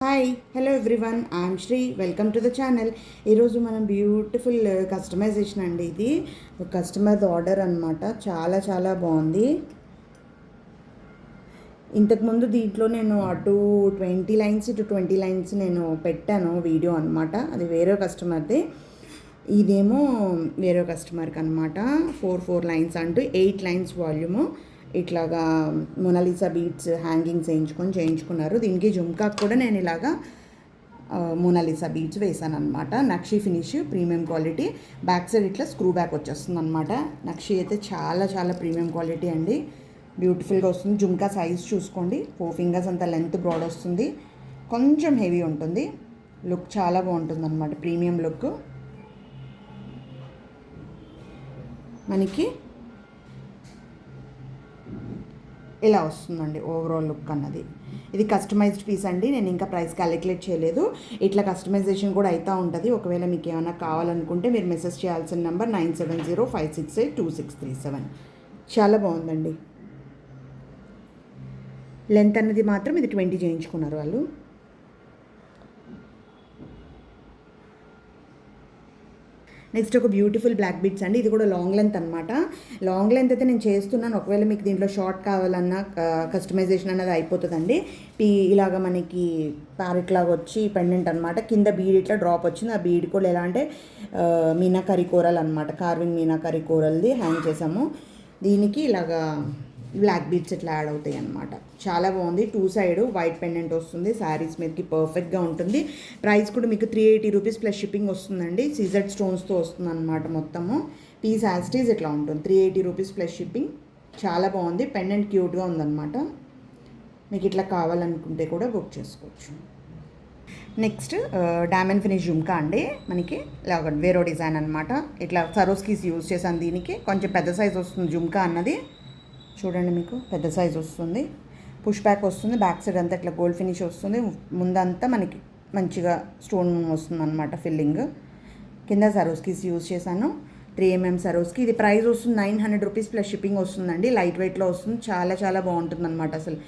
Hi hello everyone, I'm Sri. Welcome to the channel. ఈరోజు మనం beautiful customization అండి. ఇది కస్టమర్ ఆర్డర్ అనమాట. చాలా చాలా బాగుంది. ఇంతకుముందు దీంట్లో నేను అటు 20 లైన్స్ ఇటు 20 లైన్స్ నేను పెట్టాను వీడియో అనమాట. అది వేరే కస్టమర్ది. ఇదేమో వేరే కస్టమర్కి అనమాట. 4 లైన్స్ అంటూ 8 లైన్స్ వాల్యూము ఇట్లాగా మొనాలిసా బీడ్స్ హ్యాంగింగ్స్ చేయించుకున్నారు. దీనికి జుమ్కాకు కూడా నేను ఇలాగా మొనాలిసా బీడ్స్ వేసాను అనమాట. Nakshi finish premium quality. Back side ఇట్లా స్క్రూ బ్యాక్ వచ్చేస్తుంది అనమాట. నక్షి అయితే చాలా చాలా ప్రీమియం క్వాలిటీ అండి. బ్యూటిఫుల్గా వస్తుంది. జుమ్కా సైజ్ చూసుకోండి. 4 ఫింగర్స్ అంత లెంత్ బ్రాడ్ వస్తుంది. కొంచెం హెవీ ఉంటుంది. లుక్ చాలా బాగుంటుంది అనమాట. ప్రీమియం లుక్ మనకి ఇలా వస్తుందండి ఓవరాల్ లుక్ అన్నది. ఇది కస్టమైజ్డ్ పీస్ అండి. నేను ఇంకా ప్రైస్ క్యాలిక్యులేట్ చేయలేదు. ఇట్లా కస్టమైజేషన్ కూడా అవుతూ ఉంటుంది. ఒకవేళ మీకు ఏమైనా కావాలనుకుంటే మీరు మెసేజ్ చేయాల్సిన నెంబర్ 9705682637. చాలా బాగుందండి. లెంత్ అన్నది మాత్రం ఇది 20 చేయించుకున్నారు వాళ్ళు. నెక్స్ట్ ఒక బ్యూటిఫుల్ బ్లాక్ బీడ్స్ అండి. ఇది కూడా లాంగ్ లెంత్ అనమాట. లాంగ్ లెంత్ అయితే నేను చేస్తున్నాను. ఒకవేళ మీకు దీంట్లో షార్ట్ కావాలన్నా కస్టమైజేషన్ అనేది అయిపోతుందండి. ఇలాగ మనకి ప్యారెట్ లాగా వచ్చి పెండెంట్ అనమాట. కింద బీడ్ ఇట్లా డ్రాప్ వచ్చింది. ఆ బీడ్ కూడా ఎలా అంటే మీనాకరీ కోరల్ అనమాట. కార్వింగ్ మీనాకరీ కోరల్ది హ్యాంగ్ చేసాము. దీనికి ఇలాగా బ్లాక్ బీడ్స్ ఇట్లా యాడ్ అవుతాయి అనమాట. చాలా బాగుంది. 2 సైడ్ వైట్ పెండెంట్ వస్తుంది. శారీస్ మీదకి పర్ఫెక్ట్గా ఉంటుంది. ప్రైస్ కూడా మీకు 380 రూపీస్ ప్లస్ షిప్పింగ్ వస్తుందండి. సీజెడ్ స్టోన్స్తో వస్తుంది అనమాట. మొత్తము పీస్ యాస్టీస్ ఇట్లా ఉంటుంది. 380 రూపీస్ ప్లస్ షిప్పింగ్. చాలా బాగుంది. పెండెంట్ క్యూట్గా ఉందన్నమాట. మీకు ఇట్లా కావాలనుకుంటే కూడా బుక్ చేసుకోవచ్చు. నెక్స్ట్ డైమండ్ ఫినిష్ జుమ్కా అండి. మనకి ఇలాగ వేరో డిజైన్ అనమాట. ఇట్లా సరోస్కీస్ యూజ్ చేశాను. దీనికి కొంచెం పెద్ద సైజ్ వస్తుంది జుమ్కా అన్నది. చూడండి, మీకు పెద్ద సైజ్ వస్తుంది. పుష్ బ్యాక్ వస్తుంది. బ్యాక్ సైడ్ అంతా ఇట్లా గోల్డ్ ఫినిష్ వస్తుంది. ముందంతా మనకి మంచిగా స్టోన్ వస్తుంది అనమాట ఫిల్లింగ్. కింద సరోస్కీస్ యూజ్ చేశాను. 3mm సరోస్కి. ఇది ప్రైస్ వస్తుంది 900 రూపీస్ ప్లస్ షిప్పింగ్ వస్తుందండి. లైట్ వెయిట్లో వస్తుంది. చాలా చాలా బాగుంటుంది అనమాట. అసలు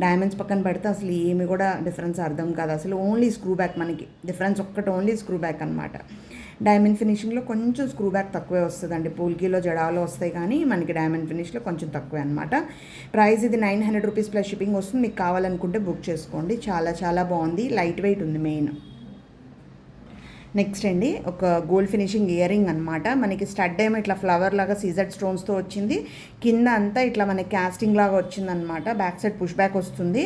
డైమండ్స్ పక్కన పెడితే అసలు ఏమి కూడా డిఫరెన్స్ అర్థం కాదు. అసలు ఓన్లీ స్క్రూ బ్యాక్ మనకి డిఫరెన్స్ ఒక్కటి ఓన్లీ స్క్రూ బ్యాక్ అనమాట. డైమండ్ ఫినిషింగ్లో కొంచెం స్క్రూ బ్యాక్ తక్కువే వస్తుందండి. పూల్కీలో జడాలో వస్తాయి కానీ మనకి డైమండ్ ఫినిష్లో కొంచెం తక్కువే అనమాట. ప్రైస్ ఇది 900 రూపీస్ ప్లస్ షిప్పింగ్ వస్తుంది. మీకు కావాలనుకుంటే బుక్ చేసుకోండి. చాలా చాలా బాగుంది. లైట్ వెయిట్ ఉంది మెయిన్. నెక్స్ట్ అండి ఒక గోల్డ్ ఫినిషింగ్ ఇయర్ రింగ్ అనమాట. మనకి స్టడ్ ఏమో ఇట్లా ఫ్లవర్ లాగా సీజెడ్ స్టోన్స్తో వచ్చింది. కింద అంతా ఇట్లా మనకి క్యాస్టింగ్ లాగా వచ్చిందనమాట. బ్యాక్ సైడ్ పుష్ బ్యాక్ వస్తుంది.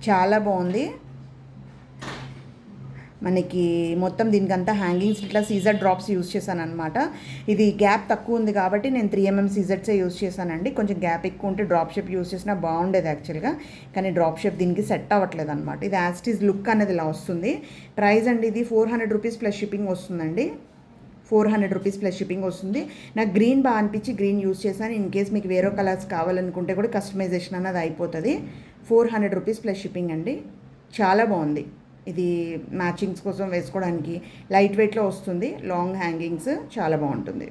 చాలా బాగుంది. మనకి మొత్తం దీనికంతా హ్యాంగింగ్స్ ఇట్లా సీజెడ్ డ్రాప్స్ యూజ్ చేశాను అనమాట. ఇది గ్యాప్ తక్కువ ఉంది కాబట్టి నేను 3mm సీజెడ్సే యూజ్ చేశానండి. కొంచెం గ్యాప్ ఎక్కువ ఉంటే డ్రాప్ షేప్ యూజ్ చేసినా బాగుండేది యాక్చువల్గా. కానీ డ్రాప్ షేప్ దీనికి సెట్ అవ్వట్లేదు అనమాట. ఇది యాస్టీస్ లుక్ అనేది ఇలా వస్తుంది. ప్రైస్ అండి ఇది 400 రూపీస్ ప్లస్ షిప్పింగ్ వస్తుందండి. 400 రూపీస్ ప్లస్ షిప్పింగ్ వస్తుంది. నాకు గ్రీన్ బాగా అనిపించి గ్రీన్ యూజ్ చేశాను. ఇన్ కేస్ మీకు వేరే కలర్స్ కావాలనుకుంటే కూడా కస్టమైజేషన్ అనేది అయిపోతుంది. 400 రూపీస్ ప్లస్ షిప్పింగ్ అండి. చాలా బాగుంది. ఇది మ్యాచింగ్స్ కోసం వేసుకోవడానికి లైట్ వెయిట్లో వస్తుంది. లాంగ్ హ్యాంగింగ్స్ చాలా బాగుంటుంది.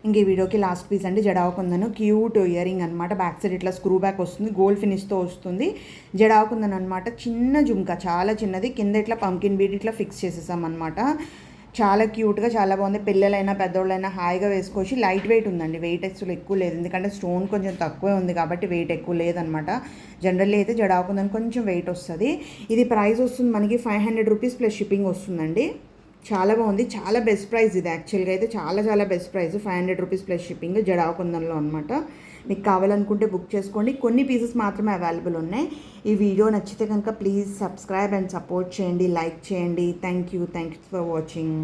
ఇంక ఈ వీడియోకి లాస్ట్ పీస్ అండి. జడావకుందను క్యూట్ ఇయర్ రింగ్ అనమాట. బ్యాక్ సైడ్ ఇట్లా స్క్రూ బ్యాక్ వస్తుంది. గోల్డ్ ఫినిష్తో వస్తుంది. జడావకుందన్ అనమాట. చిన్న జుమ్కా, చాలా చిన్నది. కింద ఇట్లా పంకిన్ బీడ్ ఇట్లా ఫిక్స్ చేసేసాం అనమాట. చాలా క్యూట్గా చాలా బాగుంది. పిల్లలైనా పెద్దోళ్ళైనా హాయిగా వేసుకోవచ్చు. లైట్ వెయిట్ ఉందండి. వెయిట్ అసలు ఎక్కువ లేదు. ఎందుకంటే స్టోన్ కొంచెం తక్కువే ఉంది కాబట్టి వెయిట్ ఎక్కువ లేదనమాట. జనరల్లీ అయితే జడావుకుందని కొంచెం వెయిట్ వస్తుంది. ఇది ప్రైస్ వస్తుంది మనకి 500 రూపీస్ ప్లస్ షిప్పింగ్ వస్తుందండి. చాలా బాగుంది. చాలా బెస్ట్ ప్రైస్ ఇది యాక్చువల్గా అయితే. చాలా చాలా best price. 500 rupees plus shipping జడావుకుందన్లో అనమాట. మీకు కావాలనుకుంటే బుక్ చేసుకోండి. కొన్ని పీసెస్ మాత్రమే అవైలబుల్ ఉన్నాయి. ఈ వీడియో నచ్చితే కనుక ప్లీజ్ సబ్స్క్రైబ్ అండ్ సపోర్ట్ చేయండి. లైక్ చేయండి. Thank you for watching.